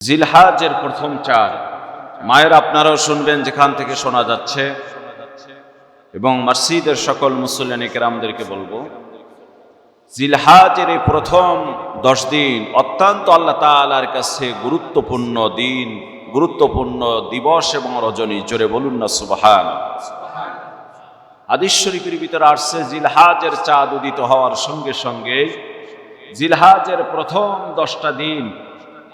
জিলহাজের প্রথম চার মায়ের আপনারাও শুনবেন যেখান থেকে শোনা যাচ্ছে, এবং মসজিদের সকল মুসল্লিয়ান কেরামদেরকে বলবো, জিলহাজের এই প্রথম 10 দিন অত্যন্ত আল্লাহ তাআলার কাছে গুরুত্বপূর্ণ দিন, গুরুত্বপূর্ণ দিবস এবং রজনী। জোরে বলুন না সুবহানাল্লাহ। হাদিস শরীফের ভিতরে আসছে, জিলহাজের চাঁদ উদিত হওয়ার সঙ্গে সঙ্গে জিলহাজের প্রথম 10টা দিন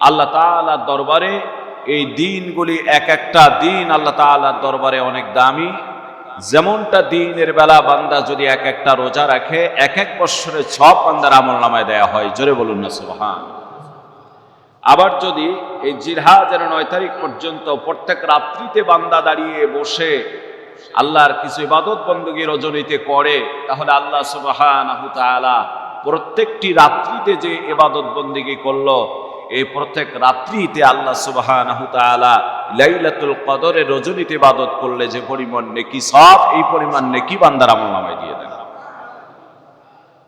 আল্লাহ তাআলার দরবারে, এই দিনগুলি এক একটা দিন আল্লাহ তাআলার দরবারে অনেক দামি। যেমনটা দিনের বেলা বান্দা যদি এক একটা রোজা রাখে, এক এক বছরে সব বান্দার আমলনামায় দেয়া হয়। জোরে বলুন না সুবহানাল্লাহ। আবার যদি এই জিলহাজের 9 তারিখ পর্যন্ত প্রত্যেক রাত্রিতে বান্দা দাঁড়িয়ে বসে আল্লাহর কিছু ইবাদত বندگی রজনীতে করে, তাহলে আল্লাহ সুবহানাহু তাআলা প্রত্যেকটি রাত্রিতে যে ইবাদত বندگی করলো, এই প্রত্যেক রাত্রিতে আল্লাহ সুবহানাহু তাআলা লাইলাতুল কদরের রজনীতে ইবাদত করলে যে পরিমাণ নেকি, সব এই পরিমাণ নেকি বান্দার আমলনামায় দিয়ে দেন।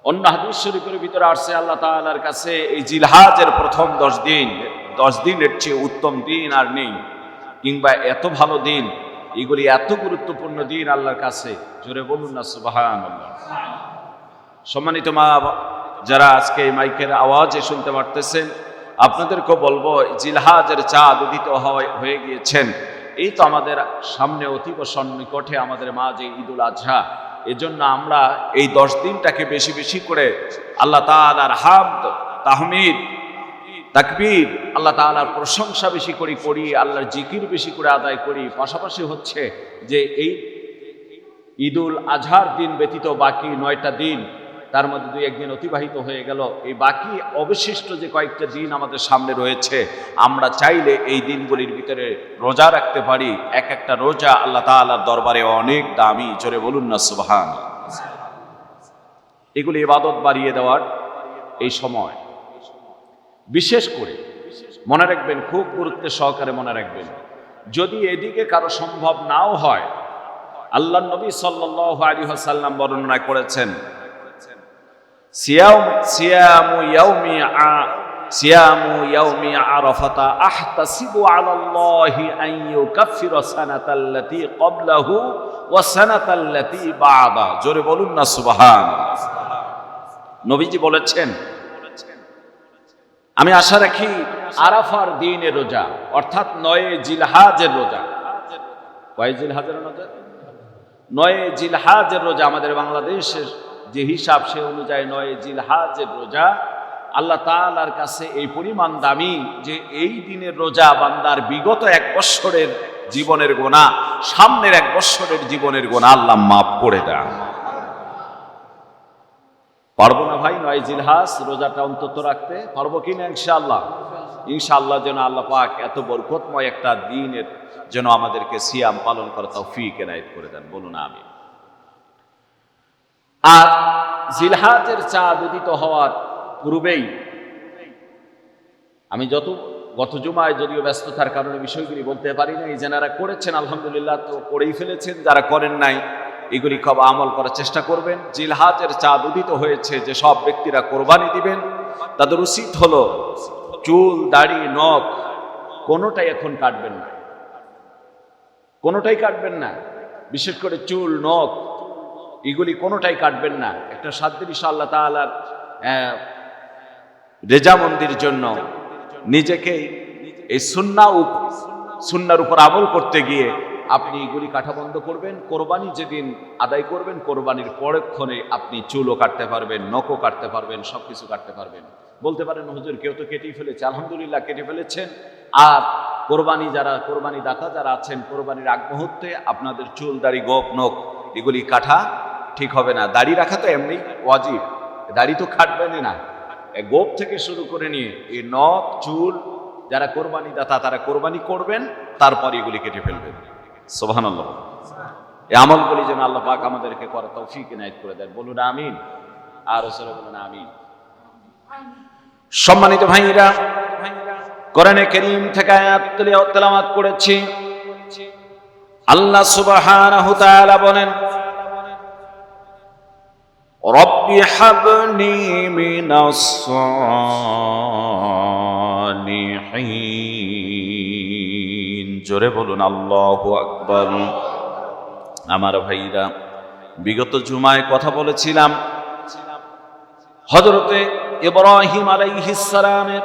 অন্য হাদিস শরীফের ভিতরে আসছে, আল্লাহ তাআলার কাছে এই জিলহাজের প্রথম 10 দিনের চেয়ে উত্তম দিন আর নেই, কিংবা এত ভালো দিন, এগুলি এত গুরুত্বপূর্ণ দিন আল্লাহর কাছে। জোরে বলুন না সুবহানাল্লাহ। সম্মানিত মা যারা আজকে এই মাইকের আওয়াজে শুনতে পারতেছেন, আপনাদেরকে বলবো, জিলহাজের চাঁদ উদিত হয়ে গিয়েছেন। এই তো আমাদের সামনে অতীব সন্নিকটে আমাদের মাঝে ঈদুল আজহা। এজন্য আমরা এই 10 দিনটাকে বেশি বেশি করে আল্লাহ তাআলার হামদ, তাহমিদ, তাকবীর, আল্লাহ তাআলার প্রশংসা বেশি করে করি, আল্লাহর জিকির বেশি করে আদায় করি। পাশাপাশি হচ্ছে যে এই ঈদুল আজহার দিন ব্যতীত বাকি 9টা দিন, তার মধ্যে 2-1 দিন অতিবাহিত হয়ে গেল, এই বাকি অবশিষ্ট যে কয়েকটা দিন আমাদের সামনে রয়েছে, আমরা চাইলে এই দিনগুলির ভিতরে রোজা রাখতে পারি। এক একটা রোজা আল্লাহ তাআলার দরবারে অনেক দামি। জোরে বলুন না সুবহানাল্লাহ। এগুলি ইবাদত বাড়িয়ে দেওয়ার এই সময়। বিশেষ করে মনে রাখবেন, খুব গুরুত্ব সহকারে মনে রাখবেন, যদি এদিকে কারো সম্ভব নাও হয়, আল্লাহর নবী সাল্লাল্লাহু আলাইহি ওয়াসাল্লাম বর্ণনা করেছেন, সিয়ামু ইয়াউমি আরাফাতা আহতাসিবু আলাল্লাহি আন ইউকাফিরা সানাতাল্লাতী ক্বাবলাহু ওয়া সানাতাল্লাতী বা'দা। জোরে বলুন না সুবহানাল্লাহ। নবীজি বলেছেন, আমি আশা রাখি আরাফার দিনের রোজা, অর্থাৎ 9 জিলহাজের রোজা। কয় জিলহাজের রোজা? 9 জিলহাজের রোজা। আমাদের বাংলাদেশের যে হিসাব, সে অনুযায়ী 9 জিলহাজের রোজা আল্লাহ তাআলার কাছে এই পরিমাণ দামি যে এই দিনের রোজা বান্দার বিগত 1 বছরের জীবনের গুনাহ, সামনের 1 বছরের জীবনের গুনাহ আল্লাহ মাফ করে দেয়। পারবো না ভাই 9 জিলহাজ রোজাটা অন্তত রাখতে? পারবো কিনা? ইনশাআল্লাহ। ইনশাআল্লাহ যেন আল্লাহ পাক এত বরকতময় একটা দিনের যেন আমাদেরকে সিয়াম পালন করার তৌফিক এনায়েত করে দেন। বলুন আমিন। আর জিলহাজের চাঁদ উদিত হওয়ার পূর্বেই আমি গত জুমায় যদিও ব্যস্ততার কারণে বিষয়গুলি বলতে পারি না, যারা করেছেন আলহামদুলিল্লাহ তো করেই ফেলেছেন, যারা করেন নাই এগুলি খুব আমল করার চেষ্টা করবেন। জিলহাজের চাঁদ উদিত হয়েছে, যে সব ব্যক্তিরা কোরবানি দিবেন তাদের উচিত হলো চুল, দাড়ি, নখ কোনোটাই এখন কাটবেন না, কোনোটাই কাটবেন না। বিশেষ করে চুল, নখ এগুলি কোনোটাই কাটবেন না। একটা সাধ্যের আল্লাহ তাআলার রেজামন্দির জন্য নিজেকে এই সুন্নার উপর আমল করতে গিয়ে আপনি এগুলি কাটা বন্ধ করবেন। কোরবানি যেদিন আদায় করবেন, কোরবানির পরক্ষণে আপনি চুলও কাটতে পারবেন, নখও কাটতে পারবেন, সবকিছু কাটতে পারবেন। বলতে পারেন, হুজুর কেউ তো কেটেই ফেলেছে। আলহামদুলিল্লাহ কেটে ফেলেছেন। আর কোরবানি দাতা যারা আছেন, কোরবানির আগ মুহূর্তে আপনাদের চুল, দাড়ি, গোপ, নখ এগুলি কাটা ঠিক হবে না। দাড়ি রাখা তো এমনি ওয়াজিব, দাড়ি তো কাটবেনই না। গোপ থেকে শুরু করে নিয়ে এই নখ, চুল, যারা কোরবানি দাতা তারা কোরবানি করবেন, তারপর এগুলি কেটে ফেলবেন। সুবহানাল্লাহ। এই আমলগুলি যেন আল্লাহ পাক আমাদেরকে করার তৌফিক এনায়েত করে দেন। বলুন আমিন। আর রাসূল বলুন আমিন। সম্মানিত ভাইরা, কোরআনে কারীম থেকে আয়াত তেলাওয়াত করেছি। আল্লাহ সুবহানাহু তাআলা বলেন, রব্বি হাবলি মিনাস সালিহিন। জোরে বলুন আল্লাহু আকবার। আমার ভাইরা, বিগত জুমায় কথা বলেছিলাম হযরতে ইব্রাহিম আলাইহিস সালামের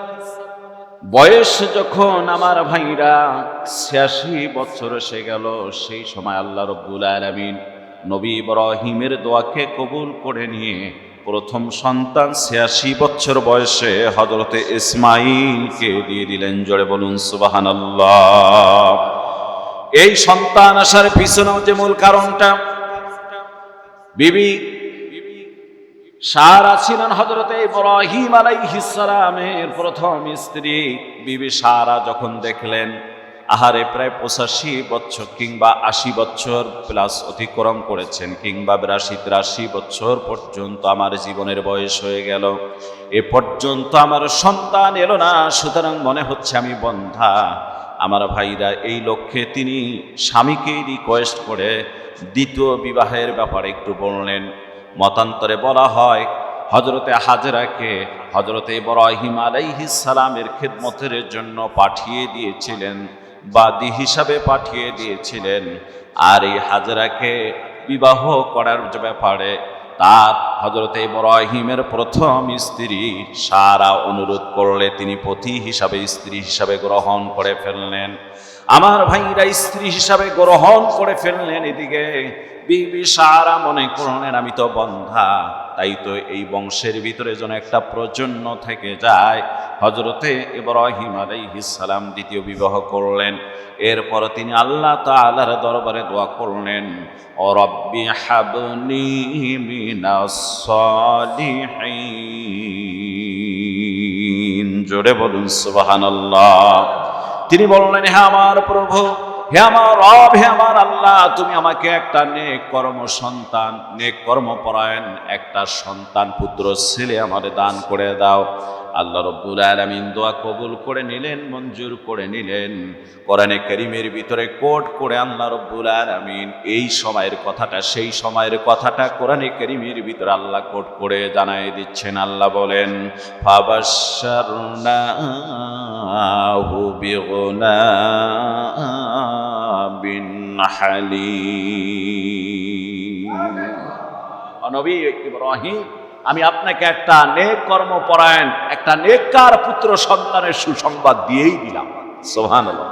বয়স যখন আমার ভাইরা ৮৬ বছর এসে গেল, সেই সময় আল্লাহ রাব্বুল আলামিন নবী ইব্রাহিমের দোয়াকে কবুল করে নিয়ে প্রথম সন্তান ৮৬ বছর বয়সে হযরতে ইসমাঈলকে দিয়ে দিলেন। জোরে বলুন সুবহানাল্লাহ। এই সন্তান আসার পিছনেও যে মূল কারণটা, বিবি সারা ছিলেন হযরতে ইব্রাহিম আলাইহিস সালামের প্রথম স্ত্রী। বিবি সারা যখন দেখলেন আহারে প্রায় ৮৫ বছর কিংবা ৮০ বছর প্লাস অতিক্রম করেছেন, কিংবা ৮২-৮৩ বছর পর্যন্ত আমার জীবনের বয়স হয়ে গেল, এ পর্যন্ত আমার সন্তান এলো না, সুতরাং মনে হচ্ছে আমি বন্ধা। আমার ভাইরা, এই লক্ষ্যে তিনি স্বামীকে রিকোয়েস্ট করে দ্বিতীয় বিবাহের ব্যাপারে একটু বললেন। মতান্তরে বলা হয় হযরতে হাজেরাকে হযরতে ইব্রাহিম আলাইহিস সালামের খিদমতের জন্য পাঠিয়ে দিয়েছিলেন, বাদী হিসাবে পাঠিয়ে দিয়েছিলেন। আর এই হাজেরাকে বিবাহ করার ব্যাপারে তার হযরতে ইব্রাহিমের প্রথম স্ত্রী সারা অনুরোধ করলে তিনি পতি হিসাবে, স্ত্রী হিসাবে গ্রহণ করে ফেললেন। আমার ভাইরা, স্ত্রী হিসাবে গ্রহণ করে ফেললেন। এদিকে বিবি সারা মনে করলেন আমি তো বন্ধা, তাই তো এই বংশের ভিতরে যেন একটা প্রজন্ম থেকে যায়। হযরতে ইব্রাহিম আলাইহিস সালাম দ্বিতীয় বিবাহ করলেন। এরপর তিনি আল্লাহ তাআলার দরবারে দোয়া করলেন, ও রব্বি হাবনি মিনাস সালিহিন। জোরে বলুন সুবহানাল্লাহ। তিনি বললেন, হে আমার প্রভু, হে আমার রব, হে আমার আল্লাহ, তুমি আমাকে একটা নেক কর্ম সন্তান, নেক কর্মপরায়ণ একটা সন্তান, পুত্র ছেলে আমারে দান করে দাও। আল্লাহ রাব্বুল আলামিন দোয়া কবুল করে নিলেন, মঞ্জুর করে নিলেন। কোরআনে কারীমের ভিতরে কোট করে আল্লাহ রাব্বুল আলামিন এই সময়ের কথাটা, সেই সময়ের কথাটা কোরআনে কারীমের ভিতরে আল্লাহ কোট করে জানায় দিচ্ছেন। আল্লাহ বলেন, ফাবাশশারনাহু বিগুলামিন হালিম। নবী ইব্রাহিম, আমি আপনাকে একটা নেক কর্মপরায়ণ, একটা নেককার পুত্র সন্তানের সুসংবাদ দিয়েই দিলাম। সুবহানাল্লাহ।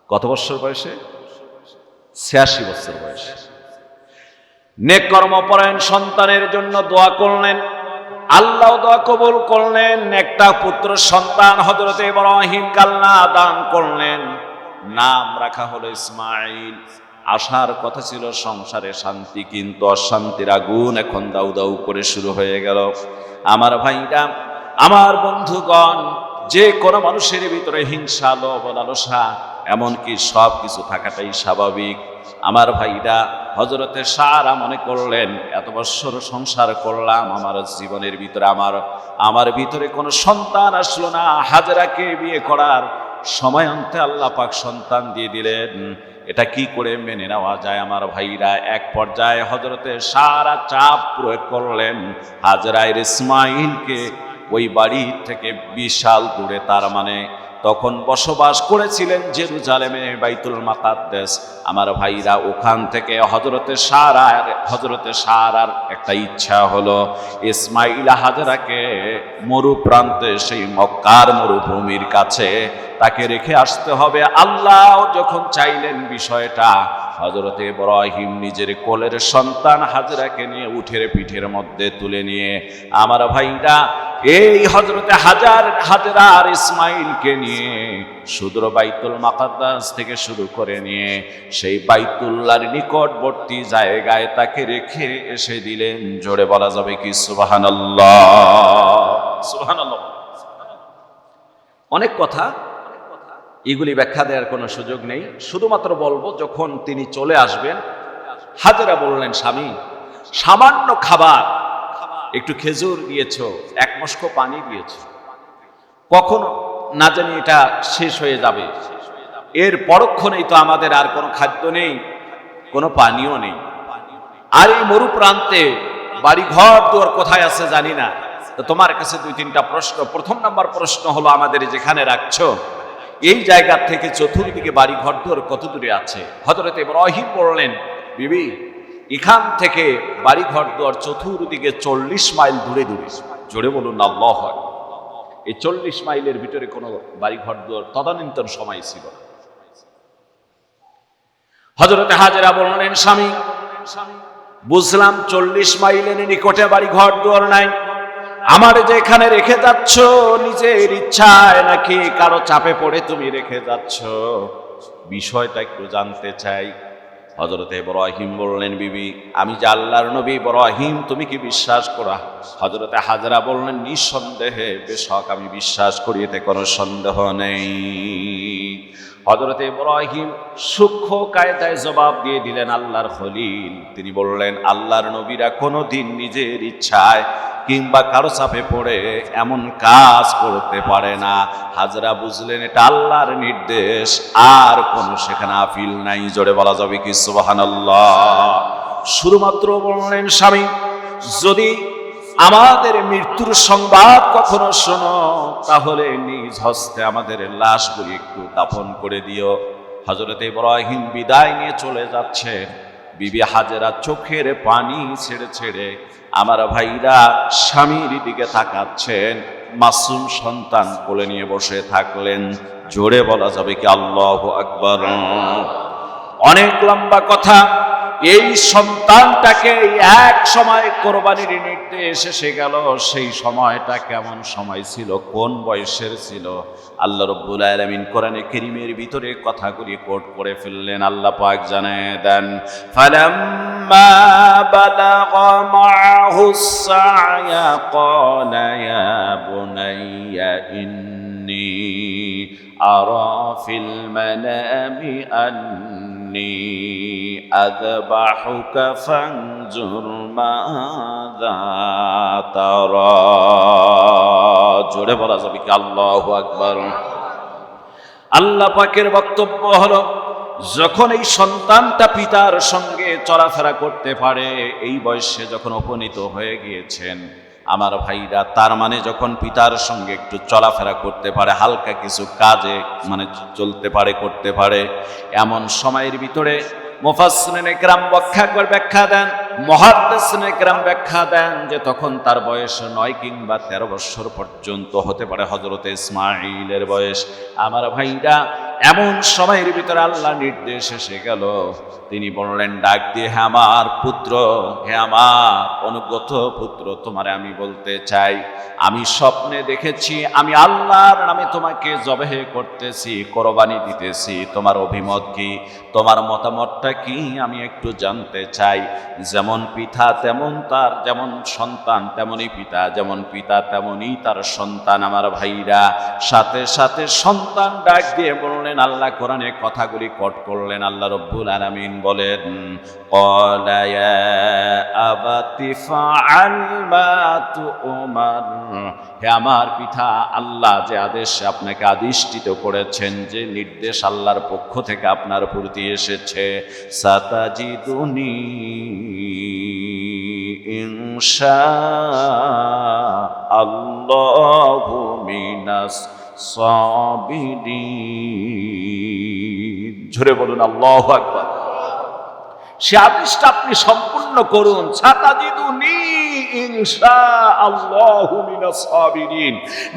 কত বছর বয়সে? ৮৬ বছর বয়সে। নেক কর্মপরায়ণ সন্তানের জন্য দোয়া করলেন, আল্লাহ দোয়া কবুল করলেন। একটা পুত্র সন্তান হযরতে ইব্রাহিমকে আল্লাহ দান করলেন। নাম রাখা হলো ইসমাঈল। আসার কথা ছিল সংসারে শান্তি, কিন্তু অশান্তির আগুন এখন দাউ দাউ করে শুরু হয়ে গেল। আমার ভাইরা, আমার বন্ধুগণ, যে কোনো মানুষের ভিতরে হিংসা, লোভ, লালসা, এমনকি সব কিছু থাকাটাই স্বাভাবিক। আমার ভাইরা, হযরতে সারা মনে করলেন এত বছর সংসার করলাম, আমার জীবনের ভিতরে আমার ভিতরে কোনো সন্তান আসলো না। হাজেরাকে বিয়ে করার সময়ন্তে আল্লাহ পাক সন্তান দিয়ে দিলেন। এটা কি করে মেনে নেওয়া যায়? আমার ভাইরা, এক পর্যায়ে হযরতে সারা চাপ প্রয়োগ করলেন হাজেরার ইসমাঈলকে ওই বাড়ি থেকে বিশাল দূরে, তার মানে তখন বসবাস করেছিলেন জেরুজালেমে, বাইতুল মাকাদ্দাস। আমার ভাইরা, ওখান থেকে হযরতে সারার একটা ইচ্ছা হলো ইসমাঈল হাজেরাকে মরু প্রান্তে, সেই মক্কার মরুভূমির কাছে তাকে রেখে আসতে হবে। আল্লাহ যখন চাইলেন বিষয়টা, হযরতে ইব্রাহিম নিজের কোলের সন্তান হাজেরাকে নিয়ে উঠের পিঠের মধ্যে তুলে নিয়ে, আমার ভাইরা, এই হযরতে হাজেরা আর ইসমাঈলকে নিয়ে সুদূর বাইতুল মাকাদ্দাস থেকে শুরু করে নিয়ে সেই বাইতুল্লাহর নিকটবর্তী জায়গায় তাকে রেখে এসে দিলেন। জোরে বলা যাবে কি সুবহানাল্লাহ? সুবহানাল্লাহ। অনেক কথা, এগুলি ব্যাখ্যা দেওয়ার কোনো সুযোগ নেই। শুধুমাত্র বলবো, যখন তিনি চলে আসবেন, হাজেরা বললেন, স্বামী, সামান্য খাবার, একটু খেজুর দিয়েছো, এক মশক পানি দিয়েছো, কখনো না জানি এটা শেষ হয়ে যাবে, এর পরক্ষণেই তো আমাদের আর কোনো খাদ্য নেই, কোনো পানীয় নেই। আর এই মরু প্রান্তে বাড়ি ঘর দুয়ার কোথায় আছে জানি না, তো তোমার কাছে 2-3টা প্রশ্ন। প্রথম নাম্বার প্রশ্ন হলো, আমাদের যেখানে রাখছো এই জায়গা থেকে চতুর্দিকে বাড়ি ঘরদুয়ার কত দূরে আছে? হযরত ইব্রাহিম বললেন, বিবি এখান থেকে বাড়ি ঘরদুয়ার চতুর্দিকে 40 মাইল দূরে দূরে। জোরে বলুন আল্লাহু আকবার। এই 40 মাইলের ভিতরে কোনো বাড়ি ঘরদুয়ার তদানীন্তন সময় ছিল না। হযরত হাজেরা বললেন, স্বামী বুঝলাম 40 মাইলের নিকটে বাড়ি ঘরদুয়ার নাই, আমার যে এখানে রেখে যাচ্ছ নিজের ইচ্ছায় নাকি কারো চাপে পড়ে তুমি রেখে যাচ্ছ? বিষয়টা একটু জানতে চাই। হযরত ইব্রাহিম বললেন, বিবি আমি যে আল্লাহর নবী ইব্রাহিম, তুমি কি বিশ্বাস করো? হযরত হাজেরা বললেন, নিঃসন্দেহে বেশক আমি বিশ্বাস করি, এতে কোনো সন্দেহ নেই। হযরত ইব্রাহিম সূক্ষ্ম কায়দায় জবাব দিয়ে দিলেন, আল্লাহর খলিল। তিনি বললেন, আল্লাহর নবীরা কোনোদিন নিজের ইচ্ছায় কিংবা কারো চাপে পড়ে এমন কাজ করতে পারে না। হাজরা বুঝলেন এটা আল্লাহর নির্দেশ, আর কোনো সেখানে আপিল নাই। জোরে বলা যাবে কি সুবহানাল্লাহ? শুধুমাত্র বললেন, স্বামী যদি আমাদের মৃত্যুর সংবাদ কখনো শোনো তাহলে নিজ হস্তে আমাদের লাশগুলি একটু দাফন করে দিও। হযরত ইব্রাহিম বিদায় নিয়ে চলে যাচ্ছেন। বিবি হাজেরা চোখের পানি ছেড়ে ছেড়ে আমার ভাইরা স্বামীর দিকে তাকাচ্ছেন। মাসুম সন্তান কোলে নিয়ে বসে থাকলেন। জোরে বলা যাবে কি আল্লাহু আকবার? অনেক লম্বা কথা। এই সন্তানটাকে এক সময় কোরবানির নির্দেশ এসে গেল। সেই সময়টা কেমন সময় ছিল, কোন বয়সের ছিল? আল্লাহ রাব্বুল আলামিন কোরআনে কারীমের ভিতরে কথাগুলি কোট করে ফেললেন। আল্লাহ পাক জানায় দেন, ফালাম্মা বালাগা মা'হুস সা'য়া ক্বালা ইয়া বুনাইয়া ইন্নী আরা ফিল মানামি আন্নী আযবাহুকা ফানজুর মাযা তারা। জোরে বলা যাবে কি আল্লাহু আকবার? আল্লাহ পাকের বক্তব্য হলো, যখন এই সন্তানটা পিতার সঙ্গে চলাফেরা করতে পারে, এই বয়সে যখন উপনীত হয়ে গিয়েছেন আমার ভাইরা, তার মানে যখন পিতার সঙ্গে একটু চলাফেরা করতে পারে, হালকা কিছু কাজে মানে চলতে পারে, করতে পারে, এমন সময়ের ভিতরে মুফাসসিরিনে কেরাম ব্যাখ্যা দেন, মুহাদ্দিসিনে কেরাম ব্যাখ্যা দেন যে তখন তার বয়স 9 কিংবা 13 বছর পর্যন্ত হতে পারে। হযরত ইসমাঈলের বয়স। আমার ভাইরা, এমন সময়ের ভিতরে আল্লাহ নির্দেশ এসে গেল। তিনি বললেন ডাক দিয়ে, হে আমার পুত্র, হে আমার অনুগত পুত্র, তোমারে আমি বলতে চাই, আমি স্বপ্নে দেখেছি আমি আল্লাহর নামে তোমাকে জবেহ করতেছি, কোরবানি দিতেছি। তোমার অভিমত কি? তোমার মতামতটা কি? আমি একটু জানতে চাই। যেমন পিতা তেমন তার, যেমন সন্তান তেমনই পিতা, যেমন পিতা তেমনই তার সন্তান। আমার ভাইরা, সাথে সাথে সন্তান ডাক দিয়ে বললেন, আল্লাহ কোরআনে কথাগুলি কোট করলেন। আল্লাহ রাব্বুল আলামিন বলেন, ক্বালা ইয়া আবাতি ফাআল মা তু'মার। হে আমার পিতা, আল্লাহ যে আদেশ আপনাকে আদিষ্টিত করেছেন, যে নির্দেশ আল্লাহর পক্ষ থেকে আপনার প্রতি এসেছে, সাতাজিদুনি ইনশাআল্লাহু মিনাস সাবিরিন। জোরে বলুন আল্লাহু আকবার। সে আদেশটা আপনি সম্পূর্ণ করুন। সাতাজিদুনি ইনশাআল্লাহু মিনাস সাবিরিন।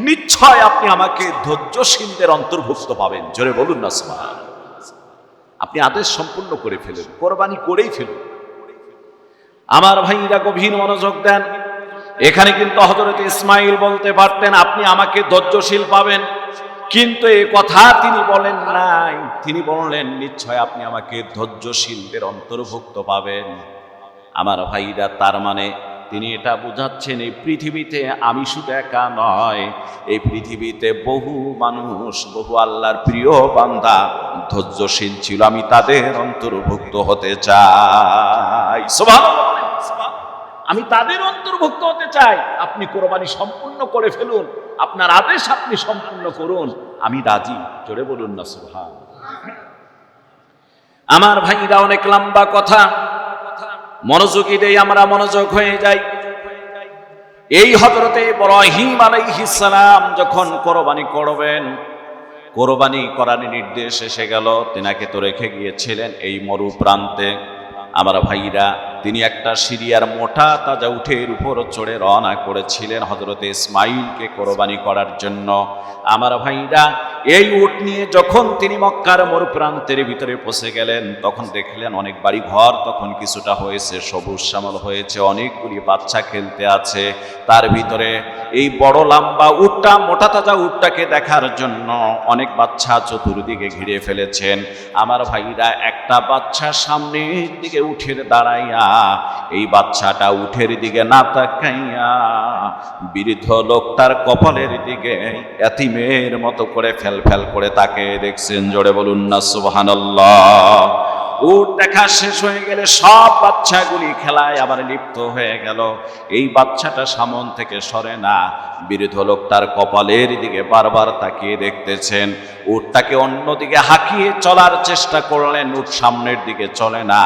নিশ্চয় আপনি আমাকে ধৈর্যশীলদের অন্তর্ভুক্ত পাবেন। জোরে বলুন না সুবহানাল্লাহ। আপনি আদেশ সম্পূর্ণ করে ফেলুন, কোরবানি করেই ফেলুন। আমার ভাইরা গভীর মনোযোগ দেন। এখানে কিন্তু হযরত ইসমাঈল বলতে পারতেন আপনি আমাকে ধৈর্যশীল পাবেন, কিন্তু এই কথা তিনি বলেন নাই। তিনি বললেন নিশ্চয় আপনি আমাকে ধৈর্যশীলদের অন্তর্ভুক্ত পাবেন। আমার ভাইরা, তার মানে তিনি এটা বুঝাচ্ছেন এই পৃথিবীতে আমি শুধু একা নয়, এই পৃথিবীতে বহু মানুষ, বহু আল্লাহর প্রিয় বান্দা ধৈর্যশীল ছিল, আমি তাদের অন্তর্ভুক্ত হতে চাই। সুবহানাল্লাহ। আমি তাদের অন্তর্ভুক্ত হতে চাই। আপনি কোরবানি সম্পূর্ণ করে ফেলুন, আপনার আদেশ আপনি সম্পূর্ণ করুন, আমি রাজি। জোরে বলুন না সুবহানাল্লাহ। আমার ভাইরা, অনেক লম্বা কথা, মনোযোগী দেই আমরা, মনোযোগ হয়ে যাই। এই হযরতে ইব্রাহিম আলাইহিস সালাম যখন কোরবানি করবেন, কোরবানি করার নির্দেশ এসে গেল, তিনাকে তো রেখে গিয়েছিলেন এই মরু প্রান্তে। আমার ভাইরা, তিনি একটা সিরিয়ার মোটা তাজা উটের উপর চড়ে রওনা করেছিলেন হযরতে ইসমাইলকে কোরবানি করার জন্য। আমার ভাইরা, এই উট নিয়ে যখন তিনি মক্কার মরু প্রান্তের ভিতরে পৌঁছে গেলেন, তখন দেখলেন অনেক বাড়ি ঘর তখন কিছুটা হয়েছে, সবুজ শ্যামল হয়েছে, অনেকগুলি বাচ্চা খেলতে আছে। তার ভিতরে এই বড় লম্বা উটটা, মোটা তাজা উটটাকে দেখার জন্য অনেক বাচ্চা চতুর্দিকে ঘিরে ফেলেছেন। আমার ভাইরা, একটা বাচ্চা সামনের দিকে উঠে দাঁড়াইয়া, এই বাচ্চাটা উঠের দিকে না তাকাইয়া বৃদ্ধ লোকটার কপালের দিকে এতিমের মতো করে ফেল ফেল করে তাকে দেখছেন। জোরে বলুন না সুবহানাল্লাহ। উট দেখা শেষ হয়ে গেলে সব বাচ্চাগুলি খেলায় আবার লিপ্ত হয়ে গেল। এই বাচ্চাটা সামন থেকে সরে না, বৃদ্ধ লোকটার কপালের দিকে বারবার তাকিয়ে দেখতেছেন। উটটাকে অন্যদিকে হাঁকিয়ে চলার চেষ্টা করলেন, উট সামনের দিকে চলে না।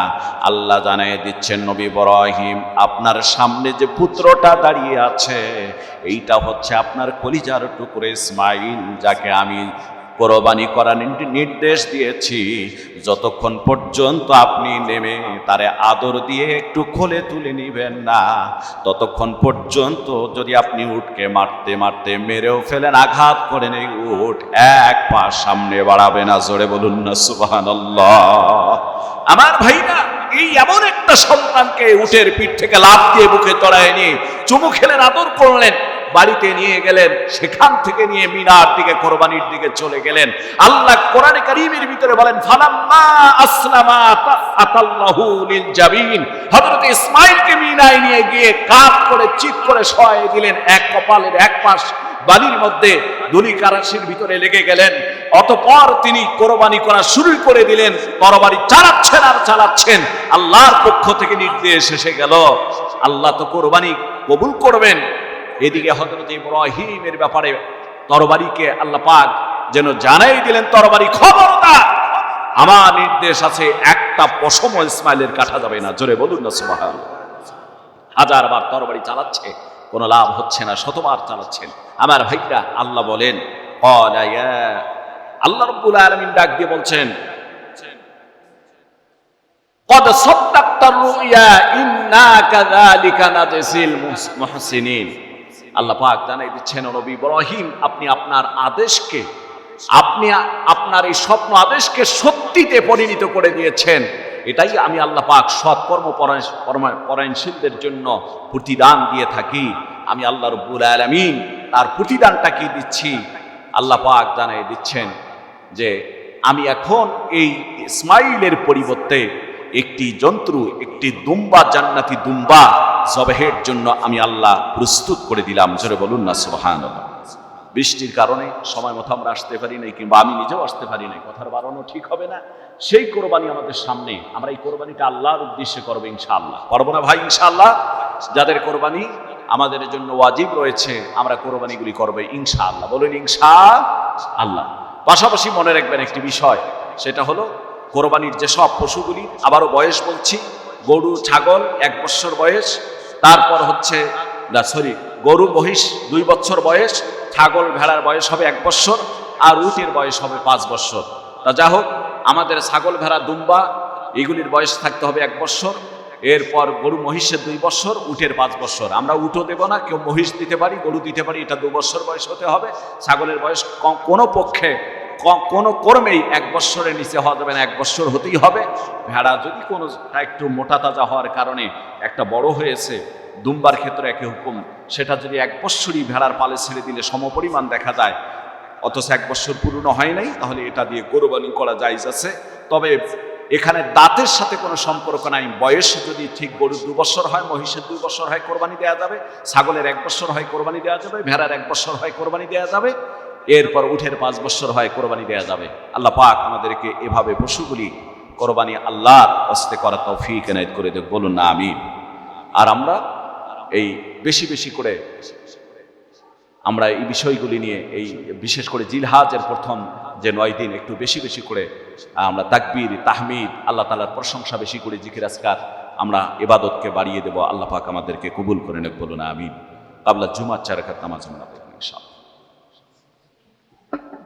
আল্লাহ জানিয়ে দিচ্ছেন, নবী ইব্রাহিম, আপনার সামনে যে পুত্রটা দাঁড়িয়ে আছে, এইটা হচ্ছে আপনার কলিজার টুকরো ইসমাইল, যাকে আমি কোরবানি করার নির্দেশ দিয়েছি। যতক্ষণ পর্যন্ত আপনি নেমে তারে আদর দিয়ে একটু কোলে তুলে নিবেন না, ততক্ষণ পর্যন্ত যদি আপনি উটকে মারতে মারতে মেরেও ফেলেন, আঘাত করেন, এই উট এক পা সামনে বাড়াবে না। জোরে বলুন না সুবহানাল্লাহ। আমার ভাইরা, এই এমন একটা সন্তানকে উটের পিঠ থেকে লাফ দিয়ে বুকে চড়ায় নিয়ে চুমু খেলেন, আদর করলেন, বাড়িতে নিয়ে গেলেন। সেখান থেকে নিয়ে মিনার দিকে, কোরবানির দিকে চলে গেলেন। আল্লাহ কোরআনে কারীমের ভিতরে বলেন, ফালাম্মা আসলামা আতাল্লাহু লিল জাবিন, হযরত ইসমাইলকে মিনায় নিয়ে গিয়ে কাঁধ করে চিৎ করে শোয়াই দিলেন। এক কপালের এক পাশ বালির মধ্যে ধুলি কারাশির ভিতরে লেগে গেলেন। অতঃপর তিনি কোরবানি করা শুরু করে দিলেন। তরবারি চালাচ্ছেন আর চালাচ্ছেন, আল্লাহর পক্ষ থেকে নির্দেশ এসে গেল, আল্লাহ তো কোরবানি কবুল করবেন। এদিকে হযরত ইব্রাহিমের ব্যাপারে তরবারিকে আল্লাহ পাক যেন জানাই দিলেন, তরবারি খবরদার, আমার নির্দেশ আছে, একটা পশম ইসমাইলের কাটা যাবে না। জোরে বলুন না সুবহানাল্লাহ। হাজারবার তরবারি চালাচ্ছে, কোনো লাভ হচ্ছে না, শতবার চালাচ্ছেন। আমার ভাইরা, আল্লাহ বলেন, আল্লাহ রাব্বুল আলামিন ডাক দিয়ে বলছেন, قد صدقت الرؤيا إنا كذلك نجزي المحسنين। আল্লাহ পাক জানাই দিচ্ছেন, নবী ইব্রাহিম, আপনি আপনার আদেশকে, আপনি আপনার এই স্বপ্ন আদেশকে সত্যিতে পরিণত করে দিয়েছেন। এটাই আমি আল্লাহ পাক সৎকর্ম পরায়ণশীলদের জন্য প্রতিদান দিয়ে থাকি। আমি আল্লাহ রাব্বুল আলামিন তার প্রতিদানটা কি দিচ্ছি, আল্লাহ পাক জানাই দিচ্ছেন যে আমি এখন এই ইসমাইলের পরিবর্তে একটি জন্তু, একটি দুম্বা, জান্নাতি দুম্বা জবেহের জন্য আমি আল্লাহ প্রস্তুত করে দিলাম। জোরে বলুন না সুবহানাল্লাহ। বৃষ্টির কারণে সময় মতো আমরা আসতে পারি নাই, কিংবা আমি নিজেও আসতে পারি নাই, কথার বাড়ানো ঠিক হবে না। সেই কোরবানি আমাদের সামনে, আমরা এই কোরবানিটা আল্লাহর উদ্দেশ্যে করবো ইনশাআল্লাহ। করবো না ভাই ইনশাআল্লাহ? যাদের কোরবানি আমাদের জন্য ওয়াজিব রয়েছে, আমরা কোরবানিগুলি করবো ইনশাআল্লাহ। বলুন ইনশাআল্লাহ। পাশাপাশি মনে রাখবেন একটি বিষয়, সেটা হলো কোরবানির যে সব পশুগুলি, আবারও বয়স বলছি, গরু ছাগল 1 বছর বয়স, তারপর হচ্ছে গরু মহিষ 2 বছর বয়স, ছাগল ভেড়ার বয়স হবে 1 বছর, আর উটের বয়স হবে 5 বছর। তা যা হোক, আমাদের ছাগল ভেড়া দুম্বা এগুলির বয়স থাকতে হবে 1 বছর। এরপর গরু মহিষের 2 বছর, উটের 5 বছর। আমরা উটও দেব না, কেউ মহিষ দিতে পারি, গরু দিতে পারি, এটা 2 বছর বয়স হতে হবে। ছাগলের বয়স কোনো পক্ষে কোনো কর্মেই 1 বছরের নিচে হওয়া যাবে না, 1 বছর হতেই হবে। ভেড়া যদি কোনোটা একটু মোটা তাজা হওয়ার কারণে একটা বড় হয়েছে, দুম্বার ক্ষেত্রে একই হুকুম, সেটা যদি 1 বছরই ভেড়ার পালে ছেড়ে দিলে সমপরিমাণ দেখা যায়, অথচ 1 বছর পূর্ণ হয় নাই, তাহলে এটা দিয়ে কোরবানি করা জায়েজ আছে। তবে এখানে দাঁতের সাথে কোনো সম্পর্ক নাই। বয়স যদি ঠিক গরুর 2 বছর হয়, মহিষের 2 বছর হয়, কোরবানি দেওয়া যাবে। ছাগলের 1 বছর হয়, কোরবানি দেওয়া যাবে। ভেড়ার 1 বছর হয়, কোরবানি দেওয়া যাবে। এরপর উঠের 5 বছর হয়, কোরবানি দেওয়া যাবে। আল্লাহ পাক আমাদেরকে এভাবে পশুগুলি কোরবানি আল্লাহর হস্তে করার তৌফিক এনায়েত করে দেব। বলুন না আমিন। আর আমরা এই বেশি বেশি করে আমরা এই বিষয়গুলি নিয়ে, এই বিশেষ করে জিলহাজের প্রথম যে 9 দিন একটু বেশি বেশি করে আমরা তাকবীর, তাহমিদ, আল্লাহ তাআলার প্রশংসা বেশি করে, জিকির আজকার, আমরা ইবাদতকে বাড়িয়ে দেব। আল্লাহ পাক আমাদেরকে কবুল করে নেব। বলুন আমিন। কাবলা জুমার 4 রাকাত নামাজ আমরা পড়ব ইনশাআল্লাহ।